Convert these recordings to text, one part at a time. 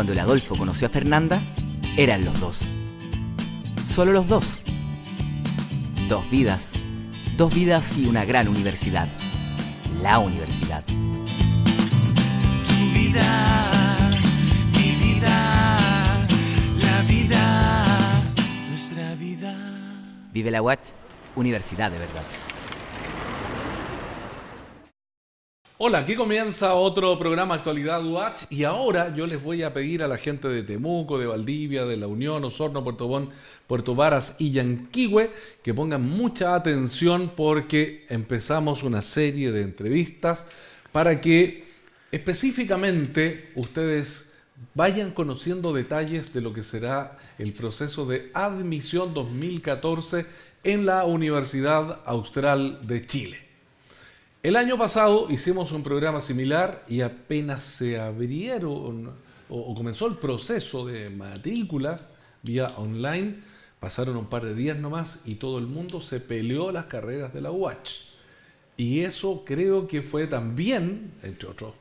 Cuando el Adolfo conoció a Fernanda, eran los dos. Solo los dos. Dos vidas y una gran universidad. La universidad. Tu vida, mi vida, la vida, nuestra vida. Vive la UAT, universidad de verdad. Hola, aquí comienza otro programa Actualidad UACH y ahora yo les voy a pedir a la gente de Temuco, de Valdivia, de La Unión, Osorno, Puerto Montt, Puerto Varas y Yanquihue que pongan mucha atención porque empezamos una serie de entrevistas para que específicamente ustedes vayan conociendo detalles de lo que será el proceso de admisión 2014 en la Universidad Austral de Chile. El año pasado hicimos un programa similar y apenas se abrieron o comenzó el proceso de matrículas vía online, pasaron un par de días nomás y todo el mundo se peleó las carreras de la UACH. Y eso creo que fue también, entre otros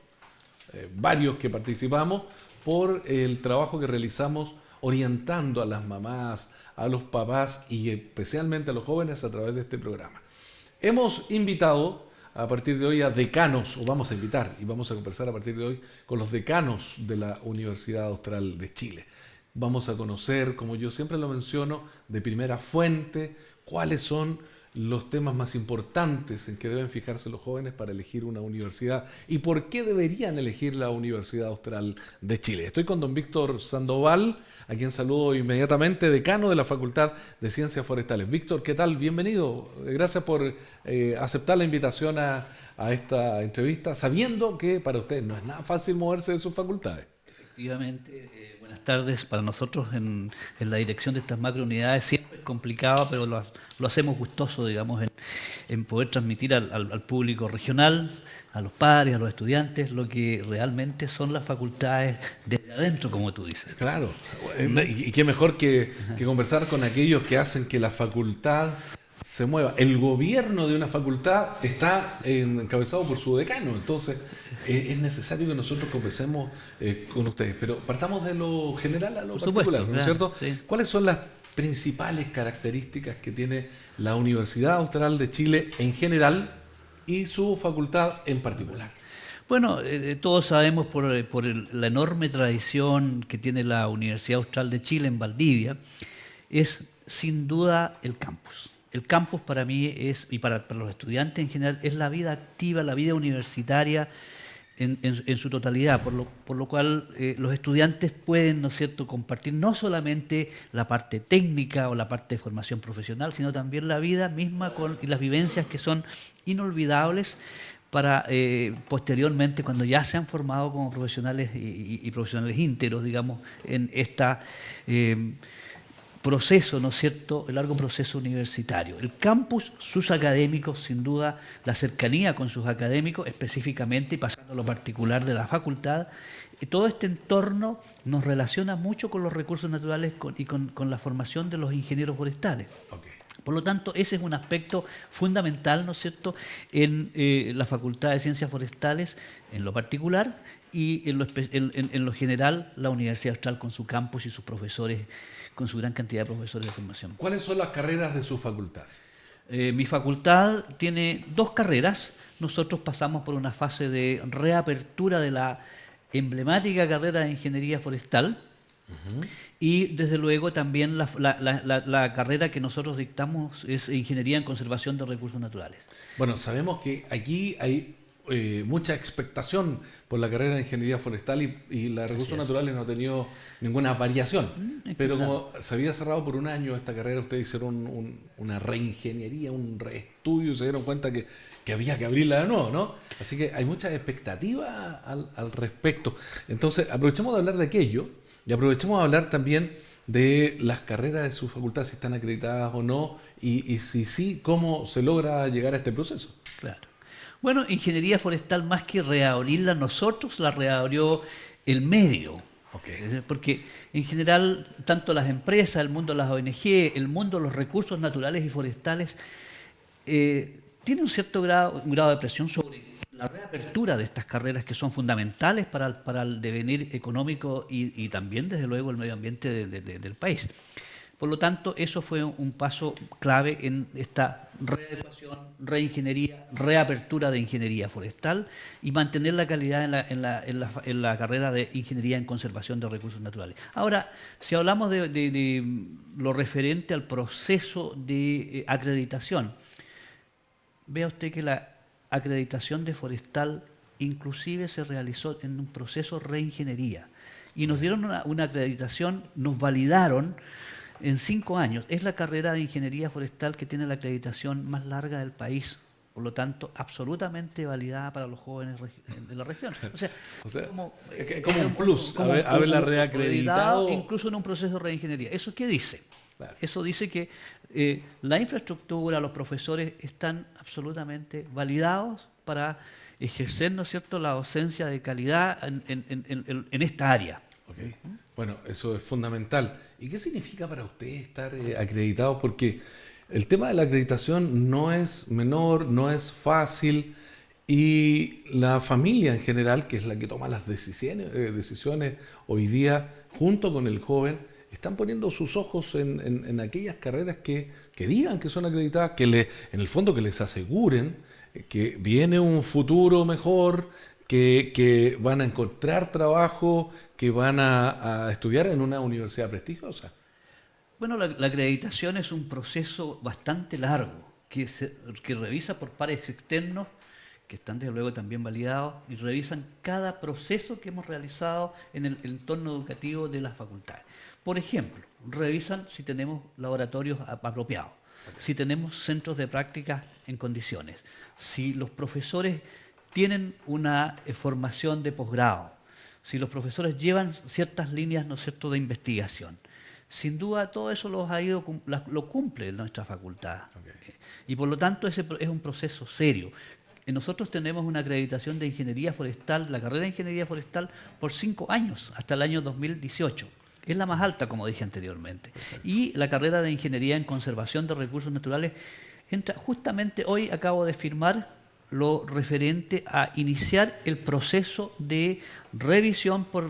varios que participamos, por el trabajo que realizamos orientando a las mamás, a los papás y especialmente a los jóvenes a través de este programa. Hemos invitado a partir de hoy a decanos, o vamos a invitar y vamos a conversar a partir de hoy con los decanos de la Universidad Austral de Chile. Vamos a conocer, como yo siempre lo menciono, de primera fuente, cuáles son los temas más importantes en que deben fijarse los jóvenes para elegir una universidad y por qué deberían elegir la Universidad Austral de Chile. Estoy con don Víctor Sandoval, a quien saludo inmediatamente, decano de la Facultad de Ciencias Forestales. Víctor, ¿qué tal? Bienvenido. Gracias por aceptar la invitación a esta entrevista, sabiendo que para usted no es nada fácil moverse de sus facultades. Efectivamente, buenas tardes. Para nosotros en la dirección de estas macrounidades siempre es complicado, pero lo hacemos gustoso, digamos, en poder transmitir al público regional, a los padres, a los estudiantes, lo que realmente son las facultades desde adentro, como tú dices. Claro, y qué mejor que conversar con aquellos que hacen que la facultad se mueva. El gobierno de una facultad está encabezado por su decano, entonces es necesario que nosotros conversemos con ustedes. Pero partamos de lo general a lo particular, ¿no es cierto? Sí. ¿Cuáles son las principales características que tiene la Universidad Austral de Chile en general y su facultad en particular? Bueno, todos sabemos por la enorme tradición que tiene la Universidad Austral de Chile en Valdivia, es sin duda el campus. El campus para mí es, y para los estudiantes en general, es la vida activa, la vida universitaria en su totalidad, por lo cual los estudiantes pueden, ¿no es cierto?, compartir no solamente la parte técnica o la parte de formación profesional, sino también la vida misma y las vivencias que son inolvidables para posteriormente, cuando ya se han formado como profesionales y profesionales íntegros, digamos, en esta proceso, ¿no es cierto?, el largo proceso universitario. El campus, sus académicos, sin duda, la cercanía con sus académicos, específicamente, y pasando a lo particular de la facultad, todo este entorno nos relaciona mucho con los recursos naturales y con la formación de los ingenieros forestales. Okay. Por lo tanto, ese es un aspecto fundamental, ¿no es cierto?, en la Facultad de Ciencias Forestales, en lo particular, y en lo general, la Universidad Austral con su campus y sus profesores, con su gran cantidad de profesores de formación. ¿Cuáles son las carreras de su facultad? Mi facultad tiene 2 carreras. Nosotros pasamos por una fase de reapertura de la emblemática carrera de Ingeniería Forestal. Y desde luego también la carrera que nosotros dictamos es Ingeniería en Conservación de Recursos Naturales. Bueno, sabemos que aquí hay mucha expectación por la carrera de Ingeniería Forestal y la de Recursos Naturales no ha tenido ninguna variación. Pero como se había cerrado por un año esta carrera, ustedes hicieron una reingeniería, un reestudio y se dieron cuenta que había que abrirla de nuevo, ¿no? Así que hay mucha expectativa al respecto. Entonces, aprovechemos de hablar de aquello y aprovechemos de hablar también de las carreras de su facultad, si están acreditadas o no, y si sí, cómo se logra llegar a este proceso. Claro. Bueno, Ingeniería Forestal, más que reabrirla nosotros, la reabrió el medio. Okay. Porque en general, tanto las empresas, el mundo de las ONG, el mundo de los recursos naturales y forestales, tiene un grado de presión sobre la reapertura de estas carreras que son fundamentales para el devenir económico y también, desde luego, el medio ambiente del país. Por lo tanto, eso fue un paso clave en esta readecuación, reingeniería, reapertura de ingeniería forestal y mantener la calidad en la carrera de ingeniería en conservación de recursos naturales. Ahora, si hablamos de lo referente al proceso de acreditación, vea usted que la acreditación de forestal inclusive se realizó en un proceso de reingeniería y nos dieron una acreditación, nos validaron en 5 años. Es la carrera de ingeniería forestal que tiene la acreditación más larga del país, por lo tanto, absolutamente validada para los jóvenes de la región. O sea, es como un plus, haberla reacreditado. Incluso en un proceso de reingeniería. ¿Eso qué dice? Claro. Eso dice que la infraestructura, los profesores están absolutamente validados para ejercer, ¿no es cierto?, la docencia de calidad en esta área. Okay. Bueno, eso es fundamental. ¿Y qué significa para usted estar acreditado? Porque el tema de la acreditación no es menor, no es fácil, y la familia en general, que es la que toma las decisiones hoy día, junto con el joven, están poniendo sus ojos en aquellas carreras que digan que son acreditadas, en el fondo que les aseguren que viene un futuro mejor, que van a encontrar trabajo, que van a estudiar en una universidad prestigiosa. Bueno, la acreditación es un proceso bastante largo que revisa por pares externos que están desde luego también validados y revisan cada proceso que hemos realizado en el entorno educativo de las facultades. Por ejemplo, revisan si tenemos laboratorios apropiados, si tenemos centros de práctica en condiciones, si los profesores tienen una formación de posgrado, si los profesores llevan ciertas líneas, ¿no es cierto?, de investigación. Sin duda, todo eso lo cumple nuestra facultad. Okay. Y por lo tanto, ese es un proceso serio. Nosotros tenemos una acreditación de ingeniería forestal, la carrera de ingeniería forestal, por 5 años, hasta el año 2018. Es la más alta, como dije anteriormente. Exacto. Y la carrera de ingeniería en conservación de recursos naturales entra justamente hoy, acabo de firmar lo referente a iniciar el proceso de revisión por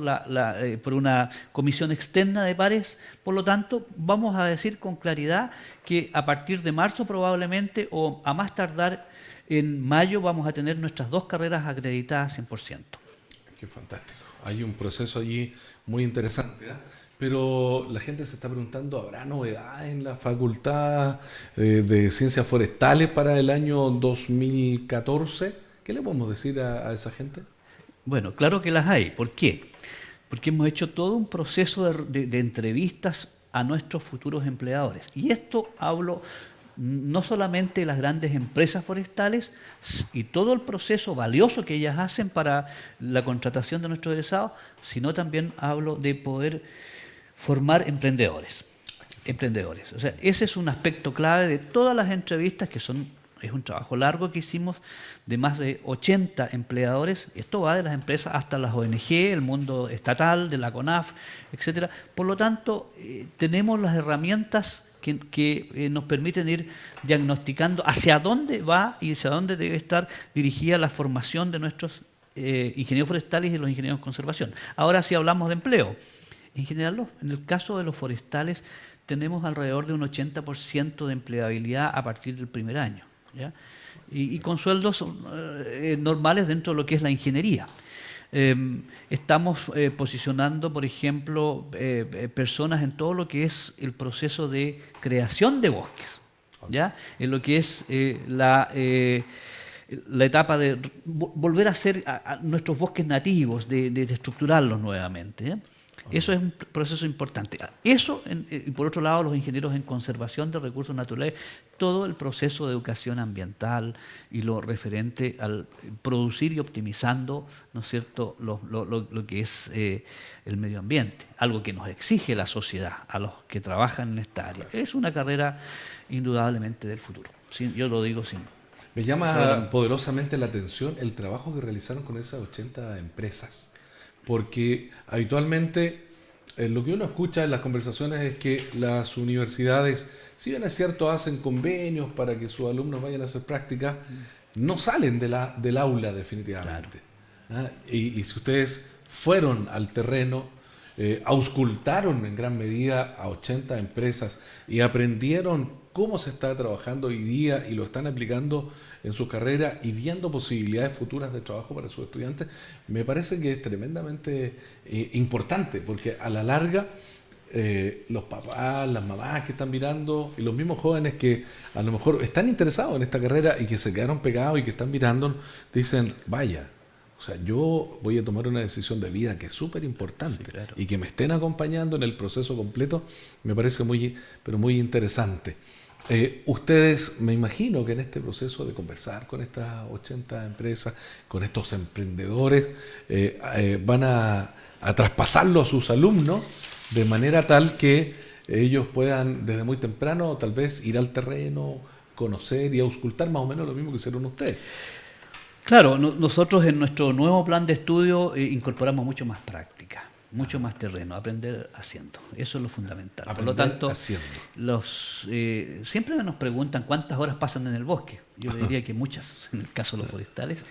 una comisión externa de pares. Por lo tanto, vamos a decir con claridad que a partir de marzo probablemente, o a más tardar en mayo, vamos a tener nuestras 2 carreras acreditadas 100%. Qué fantástico. Hay un proceso allí muy interesante, ¿eh? Pero la gente se está preguntando, ¿habrá novedades en la Facultad de Ciencias Forestales para el año 2014? ¿Qué le podemos decir a esa gente? Bueno, claro que las hay. ¿Por qué? Porque hemos hecho todo un proceso de entrevistas a nuestros futuros empleadores. Y esto hablo no solamente de las grandes empresas forestales y todo el proceso valioso que ellas hacen para la contratación de nuestros egresados, sino también hablo de poder formar emprendedores. O sea, ese es un aspecto clave de todas las entrevistas, es un trabajo largo que hicimos de más de 80 empleadores. Esto va de las empresas hasta las ONG, el mundo estatal, de la CONAF, etc. Por lo tanto, tenemos las herramientas que nos permiten ir diagnosticando hacia dónde va y hacia dónde debe estar dirigida la formación de nuestros ingenieros forestales y los ingenieros en conservación. Ahora, si hablamos de empleo, en general, en el caso de los forestales, tenemos alrededor de un 80% de empleabilidad a partir del primer año, ¿ya? Y con sueldos normales dentro de lo que es la ingeniería. Estamos posicionando, por ejemplo, personas en todo lo que es el proceso de creación de bosques, ¿ya? En lo que es la etapa de volver a hacer a nuestros bosques nativos, de estructurarlos nuevamente, ¿ya? Eso es un proceso importante. Eso, y por otro lado, los ingenieros en conservación de recursos naturales, todo el proceso de educación ambiental y lo referente al producir y optimizando, ¿no es cierto?, lo que es el medio ambiente, algo que nos exige la sociedad, a los que trabajan en esta área. Es una carrera indudablemente del futuro. Yo lo digo sin... Me llama poderosamente la atención el trabajo que realizaron con esas 80 empresas. Porque habitualmente lo que uno escucha en las conversaciones es que las universidades, si bien es cierto, hacen convenios para que sus alumnos vayan a hacer prácticas, no salen del aula definitivamente. Y si ustedes fueron al terreno, auscultaron en gran medida a 80 empresas y aprendieron cómo se está trabajando hoy día y lo están aplicando en su carrera y viendo posibilidades futuras de trabajo para sus estudiantes, me parece que es tremendamente importante, porque a la larga los papás, las mamás que están mirando y los mismos jóvenes que a lo mejor están interesados en esta carrera y que se quedaron pegados y que están mirando, dicen, vaya, o sea, yo voy a tomar una decisión de vida que es súper importante, Sí, claro. y que me estén acompañando en el proceso completo me parece pero muy interesante. Ustedes, me imagino que en este proceso de conversar con estas 80 empresas, con estos emprendedores, van a traspasarlo a sus alumnos de manera tal que ellos puedan desde muy temprano tal vez ir al terreno, conocer y auscultar más o menos lo mismo que hicieron ustedes. Claro, nosotros en nuestro nuevo plan de estudio incorporamos mucho más práctica, mucho más terreno, aprender haciendo. Eso es lo fundamental. Por lo Aprender tanto, haciendo. siempre nos preguntan cuántas horas pasan en el bosque. Yo le diría que muchas, en el caso de los forestales,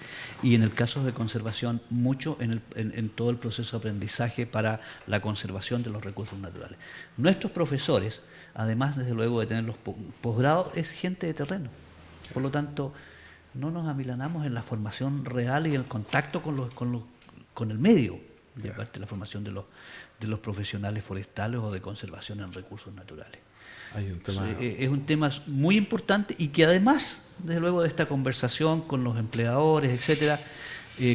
y en el caso de conservación, mucho en todo el proceso de aprendizaje para la conservación de los recursos naturales. Nuestros profesores, además, desde luego, de tener los posgrados, es gente de terreno. Por lo tanto, no nos amilanamos en la formación real y el contacto con el medio, de parte de la formación de los profesionales forestales o de conservación en recursos naturales. Hay un tema... Es un tema muy importante y que además, desde luego, de esta conversación con los empleadores, etcétera,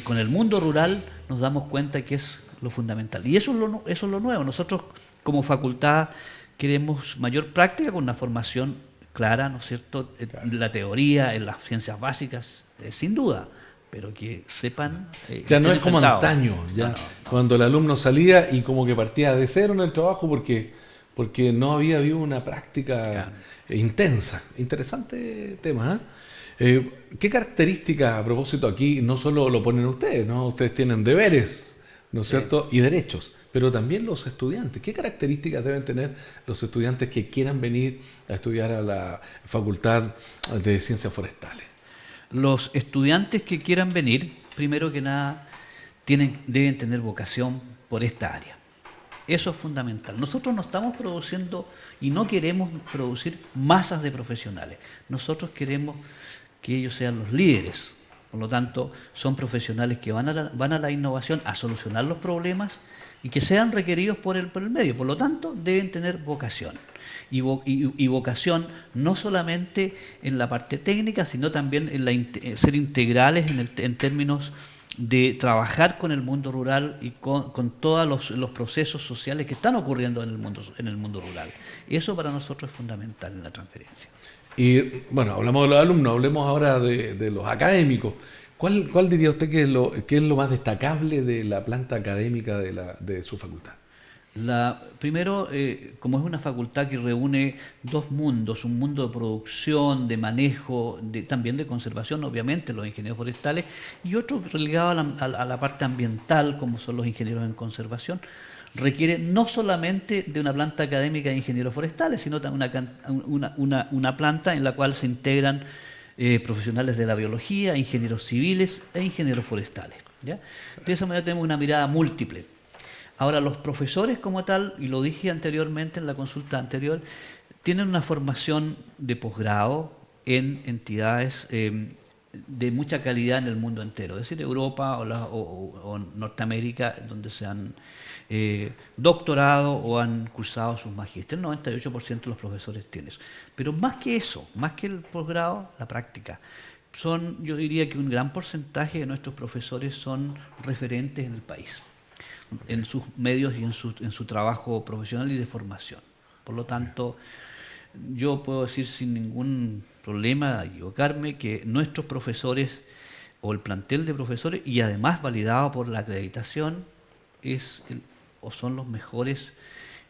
con el mundo rural, nos damos cuenta que es lo fundamental. Y eso es lo nuevo. Nosotros, como facultad, queremos mayor práctica con una formación clara, ¿no es cierto? Claro. La teoría, en las ciencias básicas, sin duda, pero que sepan... ya no es como antaño, ya no. Cuando el alumno salía y como que partía de cero en el trabajo porque no había habido una práctica intensa. Interesante tema, ¿qué características, a propósito, aquí no solo lo ponen ustedes, ¿no? Ustedes tienen deberes, ¿no es cierto? Y derechos, pero también los estudiantes. ¿Qué características deben tener los estudiantes que quieran venir a estudiar a la Facultad de Ciencias Forestales? Los estudiantes que quieran venir, primero que nada, deben tener vocación por esta área. Eso es fundamental. Nosotros no estamos produciendo y no queremos producir masas de profesionales. Nosotros queremos que ellos sean los líderes. Por lo tanto, son profesionales que van a la innovación, a solucionar los problemas y que sean requeridos por el medio. Por lo tanto, deben tener vocación. Y vocación no solamente en la parte técnica, sino también en ser integrales en términos de trabajar con el mundo rural y con todos los procesos sociales que están ocurriendo en el mundo rural. Y eso para nosotros es fundamental en la transferencia. Y bueno, hablamos de los alumnos, hablemos ahora de los académicos. ¿Cuál diría usted que es lo más destacable de la planta académica de su facultad? Primero, como es una facultad que reúne dos mundos, un mundo de producción, de manejo, también de conservación, obviamente, los ingenieros forestales, y otro ligado a la parte ambiental, como son los ingenieros en conservación, requiere no solamente de una planta académica de ingenieros forestales, sino también una planta en la cual se integran profesionales de la biología, ingenieros civiles e ingenieros forestales, ¿ya? De esa manera tenemos una mirada múltiple. Ahora, los profesores como tal, y lo dije anteriormente en la consulta anterior, tienen una formación de posgrado en entidades de mucha calidad en el mundo entero, es decir, Europa o Norteamérica, donde se han doctorado o han cursado sus magísteres. El 98% de los profesores tienen eso. Pero más que eso, más que el posgrado, la práctica. Yo diría que un gran porcentaje de nuestros profesores son referentes en el país, en sus medios y en su trabajo profesional y de formación. Por lo tanto, yo puedo decir sin ningún problema, equivocarme, que nuestros profesores o el plantel de profesores, y además validado por la acreditación, son los mejores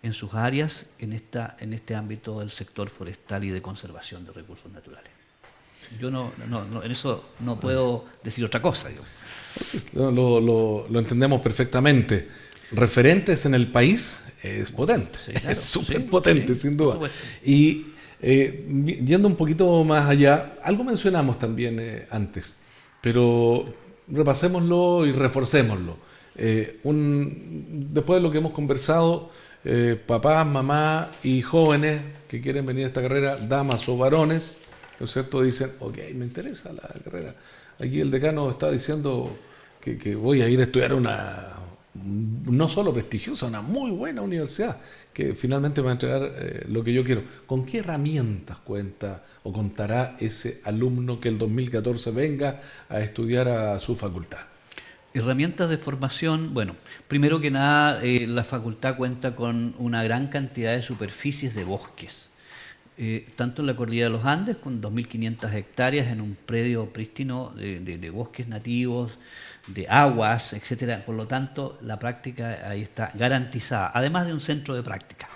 en sus áreas en este ámbito del sector forestal y de conservación de recursos naturales. Yo en eso no puedo decir otra cosa. Lo entendemos perfectamente. Referentes en el país es potente, sí, claro, es súper potente, sí, sin duda. Y Yendo un poquito más allá, algo mencionamos también antes, pero repasémoslo y reforcémoslo. Después de lo que hemos conversado, papás, mamás y jóvenes que quieren venir a esta carrera, damas o varones, ¿no es cierto? Dicen, ok, me interesa la carrera. Aquí el decano está diciendo que voy a ir a estudiar una, no solo prestigiosa, una muy buena universidad, que finalmente me va a entregar lo que yo quiero. ¿Con qué herramientas cuenta o contará ese alumno que el 2014 venga a estudiar a su facultad? Herramientas de formación, bueno, primero que nada, la facultad cuenta con una gran cantidad de superficies de bosques, tanto en la cordillera de los Andes, con 2.500 hectáreas en un predio prístino de bosques nativos, de aguas, etcétera. Por lo tanto, la práctica ahí está garantizada, además de un centro de práctica.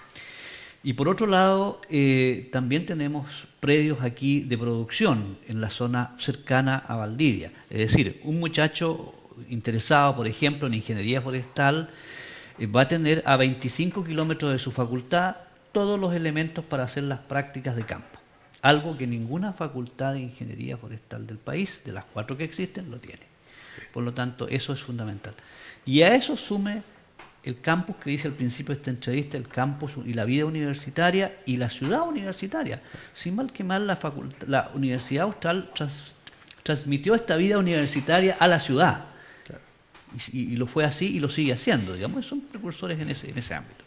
Y por otro lado, también tenemos predios aquí de producción en la zona cercana a Valdivia. Es decir, un muchacho interesado, por ejemplo, en ingeniería forestal, va a tener a 25 kilómetros de su facultad todos los elementos para hacer las prácticas de campo. Algo que ninguna facultad de ingeniería forestal del país, de las 4 que existen, lo tiene. Por lo tanto, eso es fundamental. Y a eso sume el campus que dice al principio de esta entrevista, el campus y la vida universitaria y la ciudad universitaria. Sin mal que mal, la Universidad Austral transmitió esta vida universitaria a la ciudad. Claro. Y lo fue así y lo sigue haciendo, digamos, son precursores en ese ámbito.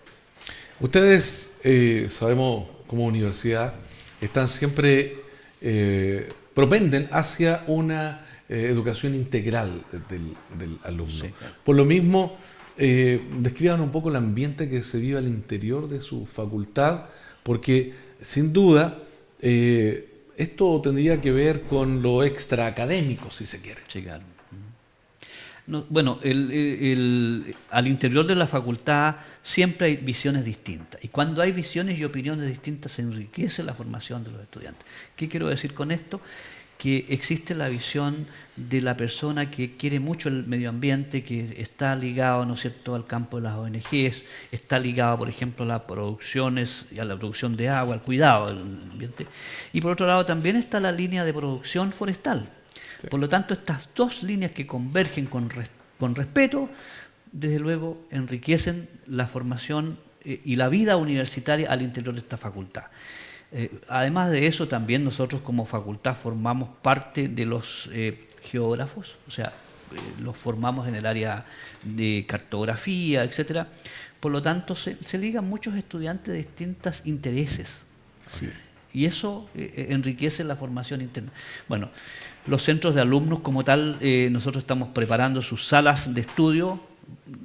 Ustedes, sabemos, como universidad, están siempre, propenden hacia una educación integral del alumno. Sí, claro. Por lo mismo, describan un poco el ambiente que se vive al interior de su facultad, porque sin duda esto tendría que ver con lo extraacadémico, si se quiere. Sí, claro. No, bueno, al interior de la facultad siempre hay visiones distintas. Y cuando hay visiones y opiniones distintas se enriquece la formación de los estudiantes. ¿Qué quiero decir con esto? Que existe la visión de la persona que quiere mucho el medio ambiente, que está ligado, ¿no es cierto?, al campo de las ONGs, está ligado, por ejemplo, a las producciones, a la producción de agua, al cuidado del ambiente. Y por otro lado también está la línea de producción forestal. Sí. Por lo tanto, estas dos líneas que convergen con respeto, desde luego enriquecen la formación y la vida universitaria al interior de esta facultad. Además de eso, también nosotros como facultad formamos parte de los geógrafos, o sea, los formamos en el área de cartografía, etcétera. Por lo tanto, se ligan muchos estudiantes de distintos intereses. Sí. Y eso enriquece la formación interna. Bueno, los centros de alumnos como tal, nosotros estamos preparando sus salas de estudio,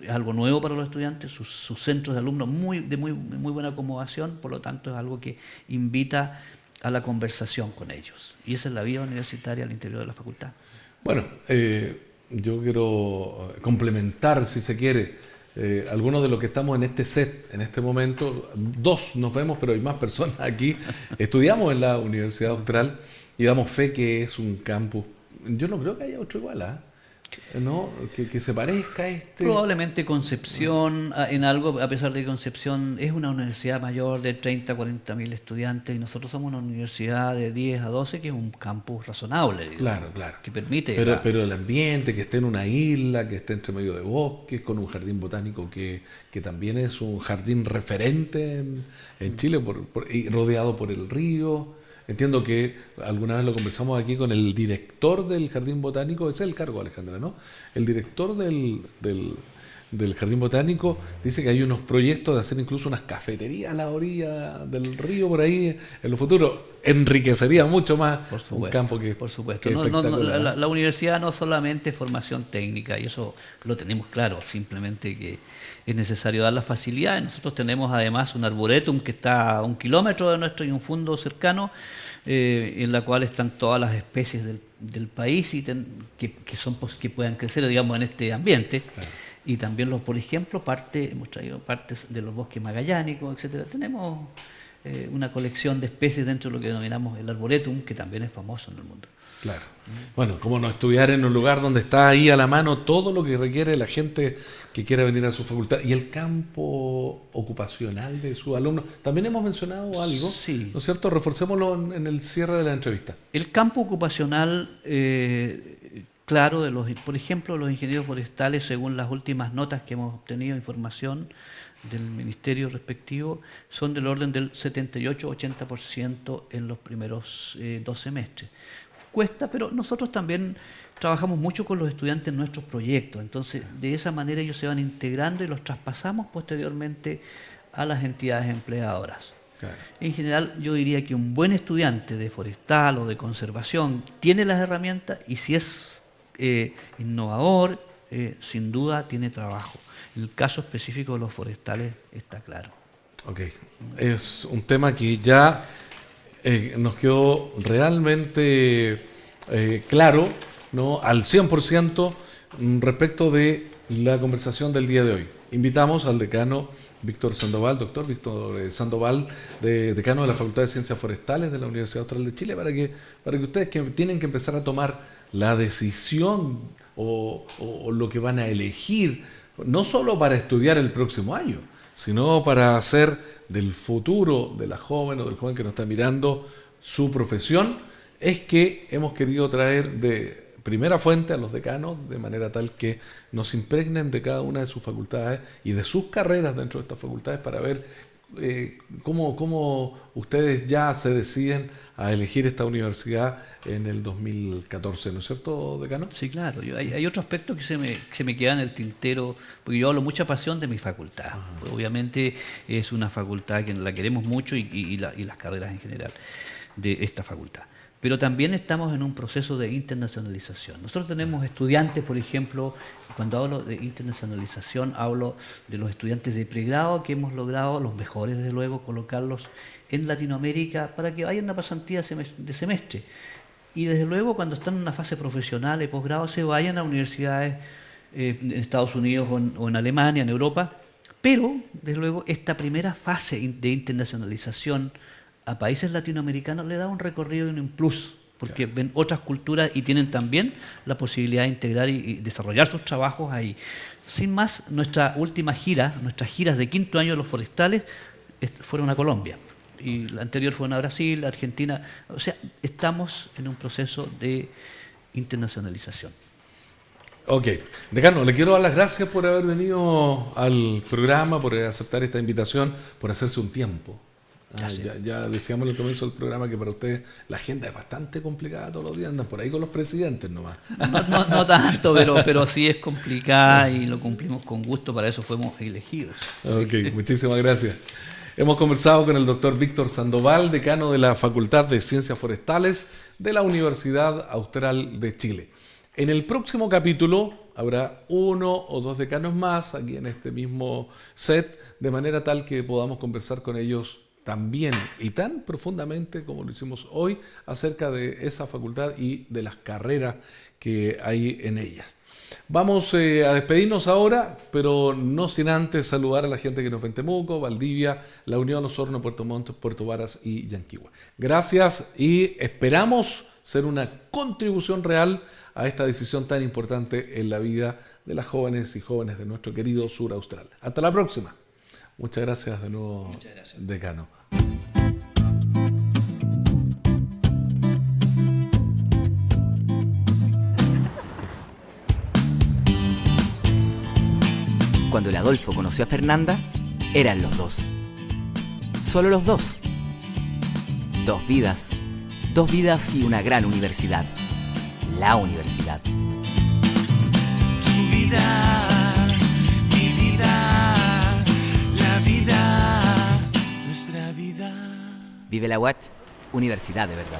es algo nuevo para los estudiantes, sus centros de alumnos de muy buena acomodación, por lo tanto es algo que invita a la conversación con ellos. Y esa es la vida universitaria al interior de la facultad. Bueno, yo quiero complementar, si se quiere, algunos de los que estamos en este set, en este momento, 2 nos vemos, pero hay más personas aquí. Estudiamos en la Universidad Austral y damos fe que es un campus. Yo no creo que haya otro igual, ¿no? Que se parezca a este. Probablemente Concepción, en algo, a pesar de que Concepción es una universidad mayor de 30, 40 mil estudiantes y nosotros somos una universidad de 10 a 12 que es un campus razonable, digamos, claro. Que permite. Pero el ambiente, que esté en una isla, que esté entre medio de bosques, con un jardín botánico que también es un jardín referente en Chile y rodeado por el río. Entiendo que alguna vez lo conversamos aquí con el director del Jardín Botánico, ese es el cargo, Alejandra, ¿no? El director del Jardín Botánico dice que hay unos proyectos de hacer incluso unas cafeterías a la orilla del río por ahí en lo futuro. Enriquecería mucho más un campo que por supuesto. Que la universidad no solamente es formación técnica, y eso lo tenemos claro, simplemente que es necesario dar las facilidades. Nosotros tenemos además un arboretum que está a 1 kilómetro de nuestro y un fondo cercano, en la cual están todas las especies del país y que puedan crecer, digamos, en este ambiente. Claro. Y también, por ejemplo, hemos traído partes de los bosques magallánicos, etcétera. Tenemos una colección de especies dentro de lo que denominamos el arboretum, que también es famoso en el mundo. Claro. Bueno, cómo no estudiar en un lugar donde está ahí a la mano todo lo que requiere la gente que quiera venir a su facultad. Y el campo ocupacional de sus alumnos, también hemos mencionado algo, Sí. ¿no es cierto? Reforcémoslo en el cierre de la entrevista. El campo ocupacional, claro, por ejemplo, los ingenieros forestales, según las últimas notas que hemos obtenido, información del ministerio respectivo, son del orden del 78-80% en los primeros 2 semestres. Cuesta, pero nosotros también trabajamos mucho con los estudiantes en nuestros proyectos, entonces de esa manera ellos se van integrando y los traspasamos posteriormente a las entidades empleadoras. Claro. En general, yo diría que un buen estudiante de forestal o de conservación tiene las herramientas y si es innovador, sin duda tiene trabajo. El caso específico de los forestales está claro. Ok, es un tema que ya nos quedó realmente claro, ¿no? Al 100% respecto de la conversación del día de hoy. Invitamos al decano Víctor Sandoval, doctor Víctor Sandoval, decano de la Facultad de Ciencias Forestales de la Universidad Austral de Chile, para que ustedes que tienen que empezar a tomar la decisión o lo que van a elegir, no solo para estudiar el próximo año, sino para hacer del futuro de la joven o del joven que nos está mirando su profesión, es que hemos querido traer de primera fuente a los decanos de manera tal que nos impregnen de cada una de sus facultades y de sus carreras dentro de estas facultades para ver cómo ustedes ya se deciden a elegir esta universidad en el 2014, ¿no es cierto, decano? Sí, claro. Hay otro aspecto que se me queda en el tintero, porque yo hablo mucha pasión de mi facultad. Pues obviamente es una facultad que la queremos mucho y las carreras en general de esta facultad. Pero también estamos en un proceso de internacionalización. Nosotros tenemos estudiantes, por ejemplo, cuando hablo de internacionalización, hablo de los estudiantes de pregrado que hemos logrado, los mejores desde luego, colocarlos en Latinoamérica para que vayan a una pasantía de semestre. Y desde luego cuando están en una fase profesional y posgrado se vayan a universidades en Estados Unidos o en Alemania, en Europa. Pero, desde luego, esta primera fase de internacionalización a países latinoamericanos le da un recorrido y un plus, porque ven otras culturas y tienen también la posibilidad de integrar y desarrollar sus trabajos ahí. Sin más, nuestras giras de quinto año de los forestales fueron a Colombia. Y la anterior fue a Brasil, Argentina. O sea, estamos en un proceso de internacionalización. Ok, decano, le quiero dar las gracias por haber venido al programa, por aceptar esta invitación, por hacerse un tiempo. Ya decíamos al comienzo del programa que para ustedes la agenda es bastante complicada todos los días, andan por ahí con los presidentes nomás. No tanto, pero sí es complicada y lo cumplimos con gusto, para eso fuimos elegidos. Ok, muchísimas gracias. Hemos conversado con el doctor Víctor Sandoval, decano de la Facultad de Ciencias Forestales de la Universidad Austral de Chile. En el próximo capítulo habrá 1 o 2 decanos más aquí en este mismo set, de manera tal que podamos conversar con ellos también y tan profundamente como lo hicimos hoy acerca de esa facultad y de las carreras que hay en ellas. Vamos a despedirnos ahora, pero no sin antes saludar a la gente que nos ve en Temuco, Valdivia, La Unión, Osorno, Puerto Montt, Puerto Varas y Yanquihue. Gracias y esperamos ser una contribución real a esta decisión tan importante en la vida de las jóvenes y jóvenes de nuestro querido sur austral. Hasta la próxima. Muchas gracias de nuevo, decano. Cuando el Adolfo conoció a Fernanda, eran los dos. Solo los dos. 2 vidas. 2 vidas y una gran universidad. La universidad. Tu vida, mi vida, la vida, nuestra vida. Vive la UAT, Universidad de Verdad.